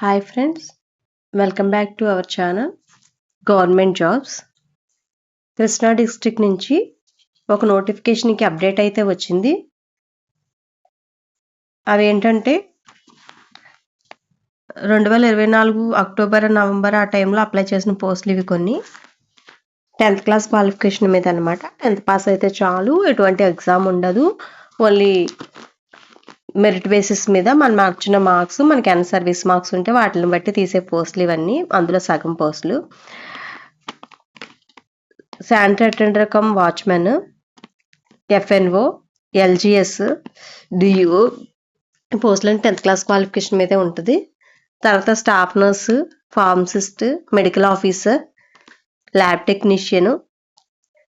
Hi friends, welcome back to our channel government jobs. Krishna district నుంచి ఒక నోటిఫికేషన్కి update అయితే వచ్చింది. అవి ఏంటంటే 2024 అక్టోబర్ నవంబర్ ఆ టైంలో అప్లై చేసిన పోస్టులు ఇవి కొన్ని. 10th క్లాస్ క్వాలిఫికేషన్ మీద అనమాట. 10th పాస్ అయితే చాలు, ఎటువంటి ఎగ్జామ్ ఉండదు, ఓన్లీ మెరిట్ బేసిస్ మీద మనం మార్చిన మార్క్స్, మనకి ఎన్ని సర్వీస్ మార్క్స్ ఉంటే వాటిని బట్టి తీసే పోస్టులు ఇవన్నీ. అందులో సగం పోస్టులు sanitary attender cum watchman, FNO, LGS, DO పోస్టులని 10th క్లాస్ క్వాలిఫికేషన్ మీదే ఉంటుంది. తర్వాత staff nurse, pharmacist, medical officer, lab technician,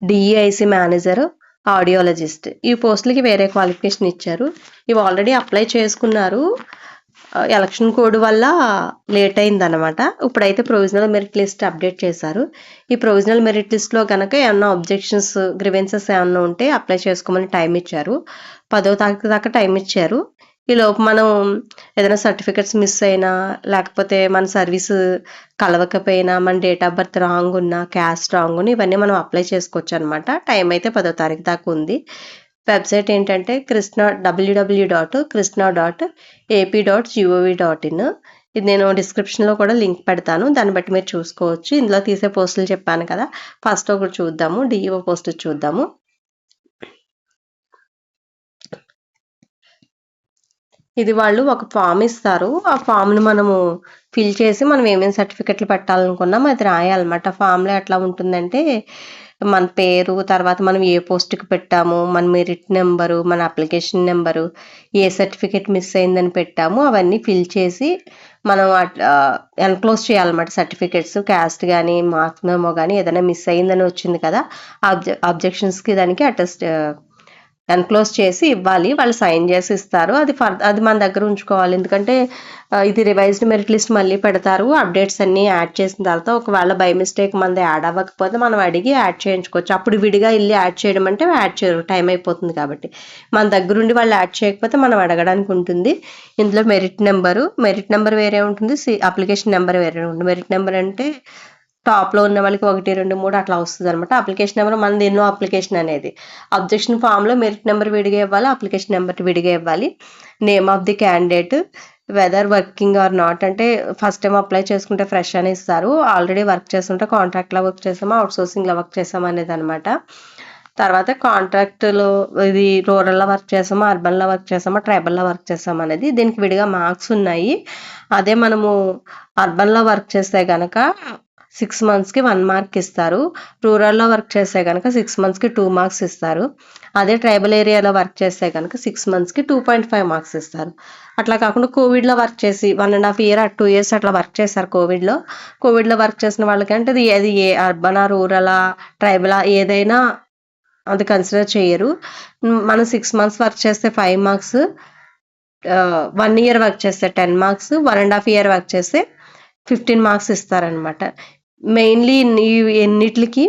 DEIC manager, audiologist ఈ పోస్టులకి వేరే క్వాలిఫికేషన్ ఇచ్చారు. ఇవి ఆల్రెడీ అప్లై చేసుకున్నారు, ఎలక్షన్ కోడ్ వల్ల లేట్ అయిందనమాట. ఇప్పుడైతే ప్రొవిజనల్ మెరిట్ లిస్ట్ అప్డేట్ చేశారు. ఈ ప్రొవిజనల్ మెరిట్ లిస్ట్లో కనుక ఏమన్నా అబ్జెక్షన్స్, గ్రివెన్సెస్ ఏమన్నా ఉంటే అప్లై చేసుకోమని టైం ఇచ్చారు. 10వ తారీఖు దాకా టైం ఇచ్చారు. ఈలోపు మనం ఏదైనా సర్టిఫికెట్స్ మిస్ అయినా, లేకపోతే మన సర్వీస్ కలవకపోయినా, మన డేట్ ఆఫ్ బర్త్ రాంగ్ ఉన్నా, క్యాస్ట్ రాంగ్ ఉన్నా ఇవన్నీ మనం అప్లై చేసుకోవచ్చు అనమాట. టైం అయితే 10వ తారీఖు దాకా ఉంది. వెబ్సైట్ ఏంటంటే www.krishna.ap.gov.in. ఇది నేను డిస్క్రిప్షన్లో కూడా లింక్ పెడతాను, దాన్ని బట్టి మీరు చూసుకోవచ్చు. ఇందులో తీసే పోస్టులు చెప్పాను కదా, ఫస్ట్ ఒకటి చూద్దాము, డిఈఓ పోస్ట్ చూద్దాము. ఇది వాళ్ళు ఒక ఫామ్ ఇస్తారు. ఆ ఫామ్ను మనము ఫిల్ చేసి మనం ఏమేమి సర్టిఫికెట్లు పెట్టాలనుకున్నాం అది రాయాలన్నమాట. ఫామ్లో ఎట్లా ఉంటుందంటే మన పేరు, తర్వాత మనం ఏ పోస్ట్కి పెట్టాము, మన మెరిట్ నెంబరు, మన application number, A certificate miss అయిందని పెట్టాము, అవన్నీ ఫిల్ చేసి మనం ఎన్క్లోజ్ చేయాలన్నమాట. సర్టిఫికెట్స్, క్యాస్ట్ కానీ, మార్క్స్ మెమో కానీ ఏదైనా మిస్ అయిందని వచ్చింది కదా, అబ్జెక్షన్స్కి దానికి అటెస్ట్ ఎన్క్లోజ్ చేసి ఇవ్వాలి. వాళ్ళు సైన్ చేసి ఇస్తారు. అది మన దగ్గర ఉంచుకోవాలి. ఎందుకంటే ఇది రివైజ్డ్ మెరిట్ లిస్ట్ మళ్ళీ పెడతారు. అప్డేట్స్ అన్నీ యాడ్ చేసిన తర్వాత ఒకవేళ బై మిస్టేక్ మనది యాడ్ అవ్వకపోతే మనం అడిగి యాడ్ చేయించుకోవచ్చు. అప్పుడు విడిగా వెళ్ళి యాడ్ చేయడం అంటే యాడ్ చేయరు, టైం అయిపోతుంది కాబట్టి. మన దగ్గరుండి వాళ్ళు యాడ్ చేయకపోతే మనం అడగడానికి ఉంటుంది. ఇందులో మెరిట్ నెంబర్ వేరే ఉంటుంది, అప్లికేషన్ నెంబర్ వేరే ఉంటుంది. మెరిట్ నెంబర్ అంటే టాప్లో ఉన్న వాళ్ళకి 1, 2, 3 అట్లా వస్తుంది అనమాట. అప్లికేషన్ నెంబర్ మనది ఎన్నో అప్లికేషన్ అనేది. అబ్జెక్షన్ ఫామ్లో మెరిట్ నెంబర్ విడిగా ఇవ్వాలి, అప్లికేషన్ నెంబర్ విడిగా ఇవ్వాలి. Name of the candidate, whether working or not, అంటే ఫస్ట్ టైం అప్లై చేసుకుంటే ఫ్రెష్ అని ఇస్తారు, ఆల్రెడీ వర్క్ చేస్తుంటే కాంట్రాక్ట్లో వర్క్ చేసామా, అవుట్సోర్సింగ్లో వర్క్ చేసామా అనేది అనమాట. తర్వాత కాంట్రాక్ట్లో ఇది రూరల్లో వర్క్ చేసామా, అర్బన్లో వర్క్ చేసామా, ట్రైబల్లో వర్క్ చేసామా అనేది. దీనికి విడిగా మార్క్స్ ఉన్నాయి. అదే మనము అర్బన్లో వర్క్ చేస్తే కనుక 6 monthsకి 1 మార్క్ ఇస్తారు. రూరల్లో వర్క్ చేస్తే కనుక 6 monthsకి 2 మార్క్స్ ఇస్తారు. అదే ట్రైబల్ ఏరియాలో వర్క్ చేస్తే కనుక 6 monthsకి 2.5 మార్క్స్ ఇస్తారు. అట్లా కాకుండా కోవిడ్లో వర్క్ చేసి 1.5 year 2 years అట్లా వర్క్ చేశారు. కోవిడ్లో వర్క్ చేసిన వాళ్ళకంటే అది ఏ అర్బనా, రూరలా, ట్రైబలా ఏదైనా అది కన్సిడర్ చేయరు. మనం 6 months వర్క్ చేస్తే 5 మార్క్స్, 1 year వర్క్ చేస్తే 10 మార్క్స్, 1.5 year వర్క్ చేస్తే 15 మార్క్స్ ఇస్తారనమాట. మెయిన్లీ ఎన్నిటికి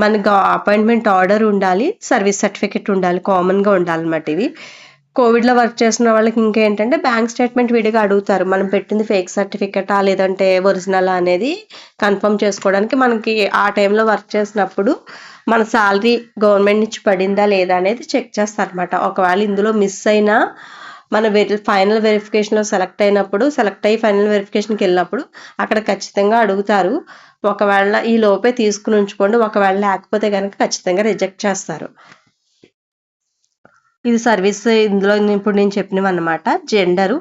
మనకు అపాయింట్మెంట్ ఆర్డర్ ఉండాలి, సర్వీస్ సర్టిఫికెట్ ఉండాలి, కామన్గా ఉండాలన్నమాట. ఇవి కోవిడ్లో వర్క్ చేసిన వాళ్ళకి ఇంకేంటంటే బ్యాంక్ స్టేట్మెంట్ విడిగా అడుగుతారు. మనం పెట్టింది ఫేక్ సర్టిఫికెటా లేదంటే ఒరిజినల్ అనేది కన్ఫర్మ్ చేసుకోవడానికి. మనకి ఆ టైంలో వర్క్ చేసినప్పుడు మన శాలరీ గవర్నమెంట్ నుంచి పడిందా లేదా అనేది చెక్ చేస్తారనమాట. ఒకవేళ ఇందులో మిస్ అయినా మన ఫైనల్ వెరిఫికేషన్లో సెలెక్ట్ అయ్యి ఫైనల్ వెరిఫికేషన్కి వెళ్ళినప్పుడు అక్కడ ఖచ్చితంగా అడుగుతారు. ఒకవేళ ఈ లోపే తీసుకుని ఉంచుకోండి, ఒకవేళ లేకపోతే కనుక ఖచ్చితంగా రిజెక్ట్ చేస్తారు. ఇది సర్వీస్. ఇందులో ఇప్పుడు నేను చెప్పినవి అన్నమాట. Gender,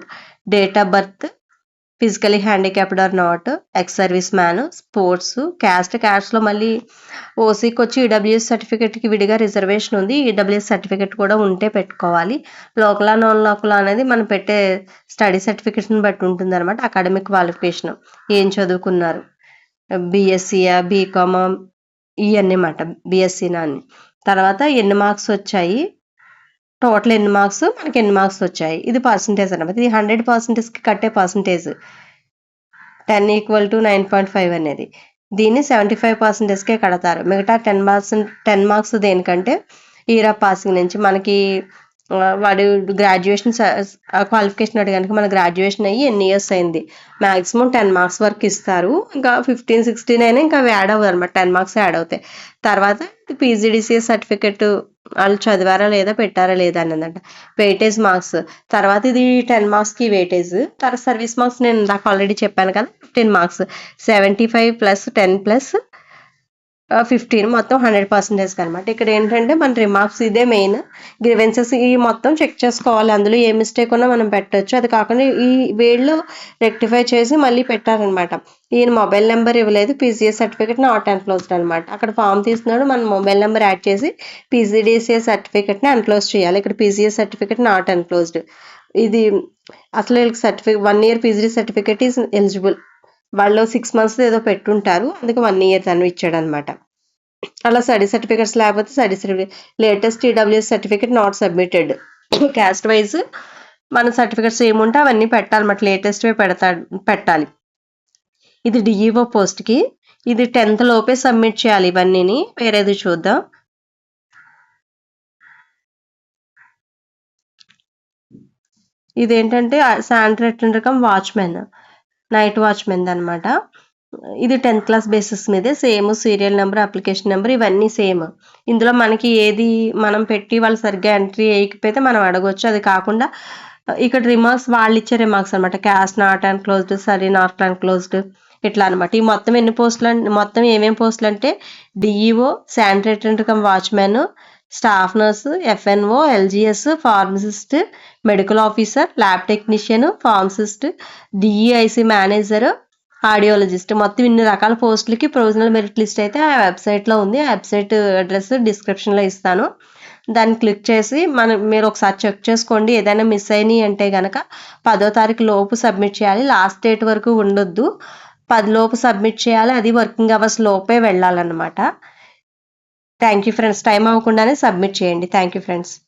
date of birth, physically handicapped or not, ex serviceman, sports, క్యాస్ట్లో మళ్ళీ ఓసీకి వచ్చి ఈడబ్ల్యూఎస్ సర్టిఫికెట్కి విడిగా రిజర్వేషన్ ఉంది. ఈడబ్ల్యూఎస్ సర్టిఫికెట్ కూడా ఉంటే పెట్టుకోవాలి. లోకలా నాన్ లోకలా అనేది మనం పెట్టే స్టడీ సర్టిఫికెట్ని బట్టి ఉంటుంది అనమాట. అకాడమిక్ క్వాలిఫికేషన్ ఏం చదువుకున్నారు, బీఎస్సీయా, బీకామా, ఇవన్నీ అన్నమాట. బీఎస్సీనా అని. తర్వాత ఎన్ని మార్క్స్ వచ్చాయి, టోటల్ ఎన్ని మార్క్స్, మనకి ఎన్ని మార్క్స్ వచ్చాయి, ఇది పర్సంటేజ్ అనమాట. ఇది 100%కి కట్టే పర్సంటేజ్ 10 = 9.5 అనేది. దీన్ని 75%కే కడతారు. మిగతా 10 మార్క్స్ దేనికంటే ఇయర్ ఆఫ్ పాసింగ్ నుంచి మనకి వాడు గ్రాడ్యుయేషన్ క్వాలిఫికేషన్ అడిగానికి మన గ్రాడ్యుయేషన్ అయ్యి ఎన్ని ఇయర్స్ అయింది, మాక్సిమం 10 మార్క్స్ వరకు ఇస్తారు. ఇంకా 15, 16 అయినా ఇంకా అవి యాడ్ అవ్వదు అనమాట, 10 మార్క్స్ యాడ్ అవుతాయి. తర్వాత పీజీడీసీఎస్ సర్టిఫికెట్ వాళ్ళు చదివారా లేదా పెట్టారా లేదా అన్నదంట. వెయిటేజ్ మార్క్స్ తర్వాత ఇది 10 మార్క్స్కి వెయిటేజ్. తర్వాత సర్వీస్ మార్క్స్ నేను నాకు ఆల్రెడీ చెప్పాను కదా 15 మార్క్స్, 75 ప్లస్ 10 ప్లస్ 15 మొత్తం 100% అనమాట. ఇక్కడ ఏంటంటే మన రిమార్క్స్ ఇదే మెయిన్, గ్రీవెన్సెస్ ఈ మొత్తం చెక్ చేసుకోవాలి, అందులో ఏ మిస్టేక్ ఉన్నా మనం పెట్టొచ్చు. అది కాకుండా ఈ వేడ్లో రెక్టిఫై చేసి మళ్ళీ పెట్టారనమాట. ఈయన మొబైల్ నెంబర్ ఇవ్వలేదు, పీజీఎస్ సర్టిఫికేట్ నాట్ ఎన్క్లోజ్డ్ అనమాట. అక్కడ ఫామ్ తీస్తున్నాడు, మన మొబైల్ నెంబర్ యాడ్ చేసి పీజీడీసీఎస్ సర్టిఫికేట్ని ఎన్క్లోజ్ చేయాలి. ఇక్కడ పీజీఎస్ సర్టిఫికేట్ నాట్ ఎన్క్లోజ్డ్. ఇది అసలు వీళ్ళకి certificate 1 year PG certificate is eligible. వాళ్ళు 6 months ఏదో పెట్టుంటారు, అందుకే 1 year తను ఇచ్చాడు అనమాట. అలా స్టడీ సర్టిఫికేట్స్ లేకపోతే study certificate, latest EWS certificate not submitted. Caste wise మన సర్టిఫికేట్స్ ఏముంటే అవన్నీ పెట్టాలన్నమాట, లేటెస్ట్వే పెట్టాలి. ఇది డిఈఓ పోస్ట్కి, ఇది 10th లోపే సబ్మిట్ చేయాలి ఇవన్నీని. వేరేది చూద్దాం. ఇదేంటంటే sanitary attender cum watchman, night watchman అనమాట. ఇది 10th క్లాస్ బేసిస్ మీదే, same serial number, application number ఇవన్నీ సేమ్. ఇందులో మనకి ఏది మనం పెట్టి వాళ్ళు సరిగ్గా ఎంట్రీ వేయకపోతే మనం అడగొచ్చు. అది కాకుండా ఇక్కడ రిమార్క్స్ వాళ్ళు ఇచ్చే రిమార్క్స్ అనమాట, caste not enclosed, sorry not enclosed, ఇట్లా అనమాట. ఈ మొత్తం ఎన్ని పోస్టులు మొత్తం ఏమేమి పోస్టులు అంటే DEO, sanitary attender cum watchman, staff nurse, FNO, LGS, pharmacist, medical officer, lab technician, pharmacist, DEIC manager, audiologist, మొత్తం ఇన్ని రకాల పోస్టులకి ప్రొవిజనల్ మెరిట్ లిస్ట్ అయితే ఆ వెబ్సైట్లో ఉంది. ఆ వెబ్సైట్ అడ్రస్ డిస్క్రిప్షన్లో ఇస్తాను, దాన్ని క్లిక్ చేసి మీరు ఒకసారి చెక్ చేసుకోండి. ఏదైనా మిస్ అయినాయి అంటే కనుక 10వ తారీఖు లోపు సబ్మిట్ చేయాలి, లాస్ట్ డేట్ వరకు ఉండొద్దు. 10 లోపు సబ్మిట్ చేయాలి, అది వర్కింగ్ అవర్స్ లోపే వెళ్ళాలన్నమాట. థ్యాంక్ యూ ఫ్రెండ్స్, టైం అవ్వకుండానే సబ్మిట్ చేయండి. Thank you friends.